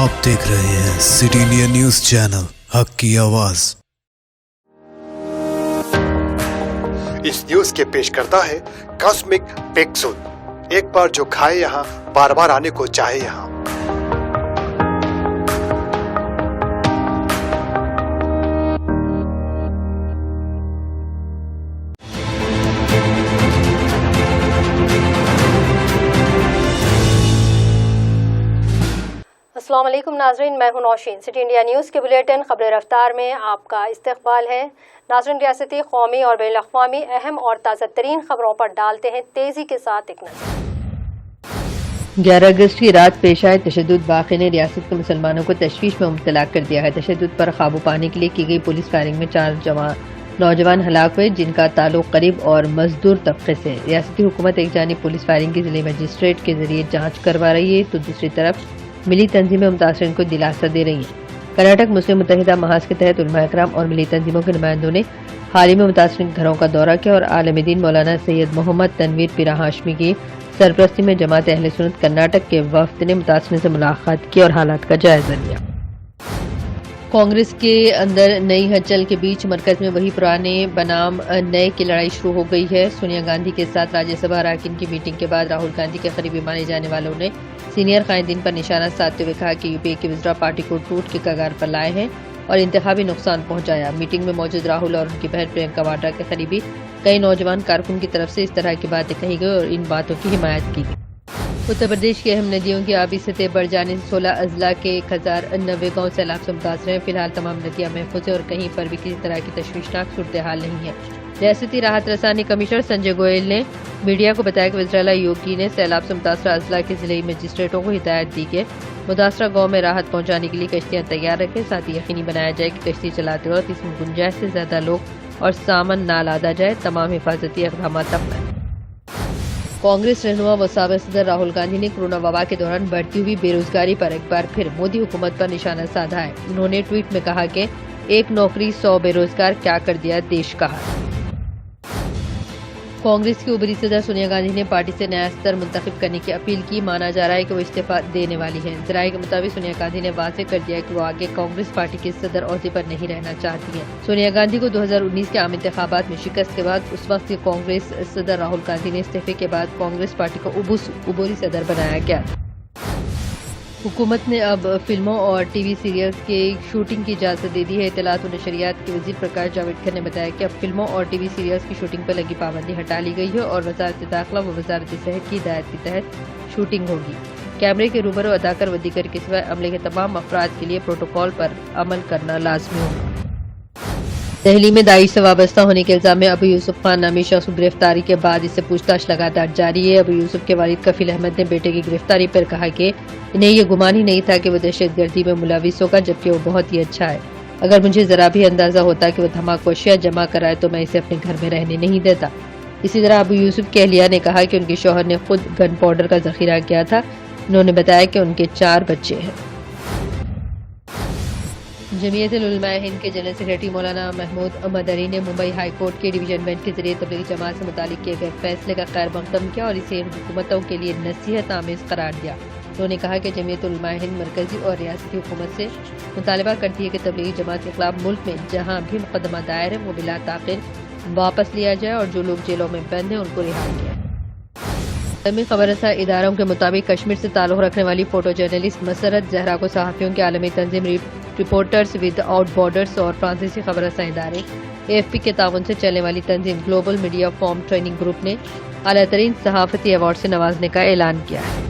आप देख रहे हैं सिटी इंडिया न्यूज चैनल, हक की आवाज। इस न्यूज के पेश करता है कॉस्मिक पिक्सल। एक बार जो खाए यहाँ, बार बार आने को चाहे यहाँ। अस्सलाम वालेकुम नाज़रीन, मैं हूं नौशीन। सिटी इंडिया न्यूज़ के बुलेटिन खबर रफ्तार में आपका इस्तकबाल है। नाज़रीन, रियासती, कौमी और बैनुल अक़वामी अहम और ताज़ा तरीन खबरों पर डालते हैं तेज़ी के साथ एक नज़र। 11 अगस्त की रात पेश आए तशद्दुद वाक़े ने रियासत के मुसलमानों को तशवीश में मुब्तला कर दिया है। तशद्दुद पर काबू पाने के लिए की गई पुलिस फायरिंग में 4 नौजवान हलाक हुए, जिनका ताल्लुक करीब और मजदूर तबके से। रियासती हुकूमत एक जानिब पुलिस फायरिंग की जिले मजिस्ट्रेट के जरिए जाँच करवा रही है, तो दूसरी तरफ मिली तंजीमें मुतासरीन को दिलासा दे रही हैं। कर्नाटक मुस्लिम मुत्तहिदा महाज के तहत उलमा इकराम और मिली तंजीमों के नुमाइंदों ने हाल ही में मुतासरीन घरों का दौरा किया और आलिम दीन मौलाना सैयद मोहम्मद तनवीर पीरा हाशमी की सरपरस्ती में जमात अहले सुन्नत कर्नाटक के वफ्द ने मुतासरीन से मुलाकात की और हालात का जायजा लिया। कांग्रेस के अंदर नई हलचल के बीच मरकज में वही पुराने बनाम नए की लड़ाई शुरू हो गई है। सोनिया गांधी के साथ राज्यसभा अरकान की मीटिंग के बाद राहुल गांधी के करीबी माने जाने वालों ने सीनियर कायदीन पर निशाना साधते हुए कहा कि यूपीए के वज़रा पार्टी को टूट के कगार पर लाए हैं और इंतखाबी नुकसान पहुंचाया। मीटिंग में मौजूद राहुल और उनकी बहन प्रियंका वाड्रा के करीबी कई नौजवान कारकुन की तरफ से इस तरह की बातें कही गई और इन बातों की हिमायत की गई। उत्तर प्रदेश की अहम नदियों की आबी सतह बढ़ जाने से 16 अजला के 1090 गाँव सैलाब से मुतासर हैं। फिलहाल तमाम नदियां महफूज है और कहीं पर भी किसी तरह की तशवीशनाक सूरत हाल नहीं है। रियासती राहत रसानी कमिश्नर संजय गोयल ने मीडिया को बताया कि वज़ीर योगी ने सैलाब से मुतासर अजला के जिले मजिस्ट्रेटों को हिदायत दी कि मुतासरा गाँव में राहत पहुँचाने के लिए कश्तियाँ तैयार रखें। साथ ही यकीनी बनाया जाए कि कश्ती चलाते वक्त इसमें गुंजाइश से ज्यादा लोग और सामान न लादा जाए। तमाम हिफाजती इक़दाम अपनाएं। कांग्रेस रहनुमा व साबिक़ सदर राहुल गांधी ने कोरोना वबा के दौरान बढ़ती हुई बेरोजगारी पर एक बार फिर मोदी हुकूमत पर निशाना साधा है। उन्होंने ट्वीट में कहा कि एक नौकरी 100 बेरोजगार क्या कर दिया देश का। कांग्रेस की उभरी सदर सोनिया गांधी ने पार्टी से नया सदर मुंतखब करने की अपील की। माना जा रहा है कि वो इस्तीफा देने वाली हैं। ज़राए के मुताबिक सोनिया गांधी ने वाज़ेह कर दिया कि वो आगे कांग्रेस पार्टी के सदर ओहदे पर नहीं रहना चाहती हैं। सोनिया गांधी को 2019 के आम इंतखाबात में शिकस्त के बाद उस वक्त के कांग्रेस सदर राहुल गांधी ने इस्तीफे के बाद कांग्रेस पार्टी को उबूरी सदर बनाया गया। हुकूमत ने अब फिल्मों और टीवी सीरियल्स की शूटिंग की इजाज़त दे दी है। इत्तलात और नशरियात के वज़ीर प्रकाश जावड़ेकर ने बताया कि अब फिल्मों और टीवी सीरियल्स की शूटिंग पर लगी पाबंदी हटा ली गई है और वज़ारत दाखिला व वज़ारत सेहत की हिदायत के तहत शूटिंग होगी। कैमरे के रूबरू अदाकर व दीगर के सिवा अमले के तमाम अफराद के लिए प्रोटोकॉल पर अमल करना लाजमी होगा। दहली में दाइश से वाबस्ता होने के इल्जाम में अबू यूसुफ खान नामी शख्स की गिरफ्तारी के बाद इससे पूछताछ लगातार जारी है। अबू यूसुफ के वालिद कफील अहमद ने बेटे की गिरफ्तारी पर कहा कि इन्हें यह गुमान ही नहीं था कि वो दहशतगर्दी में मुलविस होगा, जबकि वो बहुत ही अच्छा है। अगर मुझे जरा भी अंदाजा होता कि वो धमाको अशिया जमा कराए तो मैं इसे अपने घर में रहने नहीं देता। इसी तरह अबू यूसुफ की अहलिया ने कहा कि उनके शौहर ने खुद गन पाउडर का जखीरा किया था। उन्होंने बताया कि उनके 4 बच्चे हैं। जमीयत उलमा हिंद के जनरल सेक्रेटरी मौलाना महमूद मदनी ने मुंबई हाई कोर्ट के डिवीजन बेंच के जरिए तबलीगी जमात से मुतालिक किए गए फैसले का खैर मकदम किया और इसे हुकूमतों के लिए नसीहत आमेज करार दिया। उन्होंने कहा कि जमीयत उलमा हिंद मरकजी और रियासती हुकूमत से मुतालबा करती है कि तबलीगी जमात के खिलाफ मुल्क में जहाँ भी मुकदमा दायर है वो बिला ताक़िल वापस लिया जाए और जो लोग जेलों में बंद हैं उनको रिहा किया। आलमी खबरसां इदारों के मुताबिक कश्मीर से ताल्लुक़ रखने वाली फोटो जर्नलिस्ट मसरत जहरा को सहाफ़ियों की आलमी तंजीम रिपोर्टर्स विदाउट बॉर्डर्स और फ्रांसीसी खबरसां इदारे AFP के ताउन से चलने वाली तंजीम global media form training group ने आला तरीन सहाफ़ती अवार्ड से नवाजने का ऐलान किया है।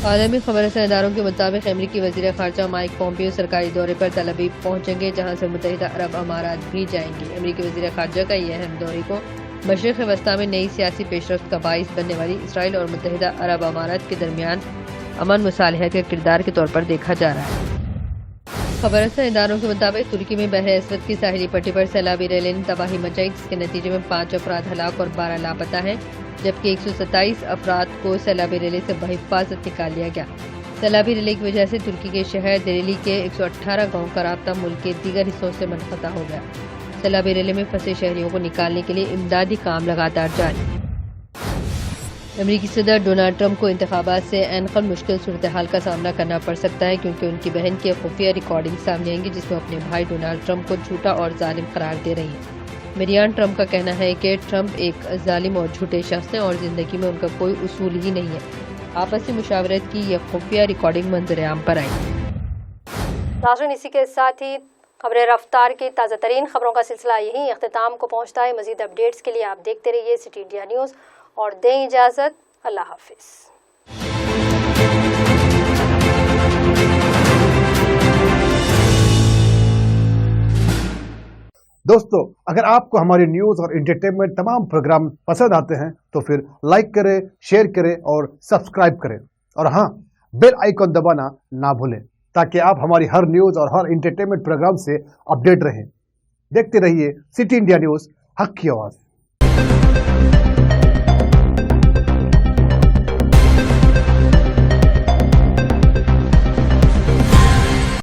आलमी खबरसां इदारों के मुताबिक अमरीकी वज़ीर ख़ारजा माइक पोम्पियो सरकारी दौरे पर तल अवीव पहुंचेंगे, जहां से मुत्तहिदा अरब अमारात भी जाएंगे। अमरीकी वज़ीर ख़ारजा का यह अहम दौरे को मशरिक़ वस्ता में नई सियासी पेशरफ्त का बाइस बनने वाली इसराइल और मुत्तहिदा अरब अमारात के दरमियान अमन मुसालहत के किरदार के तौर पर देखा जा रहा है। खबरसां इदारों के मुताबिक तुर्की में बहर असवद की साहिली पट्टी पर सैलाबी रैली ने तबाही मचाई, जिसके नतीजे में 5 अफराद हलाक और 12 लापता हैं, जबकि 127 अफराद को सैलाबी रैली से बहिफाजत निकाल लिया गया। सैलाबी रैली की वजह से तुर्की के शहर दिल्ली के 118 गाँव का राब्ता मुल्क के दीगर हिस्सों से मुनक़ता हो गया। सैलाबी रैली में फंसे शहरियों को निकालने के लिए इमदादी काम लगातार जारी है। امریکی صدر ڈونلڈ ٹرمپ کو انتخابات سے اینقدر مشکل صورتحال کا سامنا کرنا پڑ سکتا ہے کیونکہ ان کی بہن کی خفیہ ریکارڈنگ سامنے آئیں گی جس میں اپنے بھائی ڈونلڈ ٹرمپ کو جھوٹا اور ظالم قرار دے رہی ہیں۔ میریان ٹرمپ کا کہنا ہے کہ ٹرمپ ایک ظالم اور جھوٹے شخص ہیں اور زندگی میں ان کا کوئی اصول ہی نہیں ہے۔ آپسی مشاورت کی یہ خفیہ ریکارڈنگ منظر عام پر آئی۔ ناظرین، اسی کے ساتھ ہی خبر رفتار کی تازہ ترین خبروں کا سلسلہ یہیں اختتام کو پہنچتا ہے۔ مزید اپڈیٹس کے لیے آپ دیکھتے رہیے سٹی انڈیا نیوز اور دیں اجازت۔ اللہ حافظ۔ دوستو، اگر آپ کو ہماری نیوز اور انٹرٹینمنٹ تمام پروگرام پسند آتے ہیں تو پھر لائک کریں، شیئر کریں اور سبسکرائب کریں، اور ہاں، بیل آئیکن دبانا نہ بھولیں تاکہ آپ ہماری ہر نیوز اور ہر انٹرٹینمنٹ پروگرام سے اپڈیٹ رہیں۔ دیکھتے رہیے سٹی انڈیا نیوز، حق کی آواز۔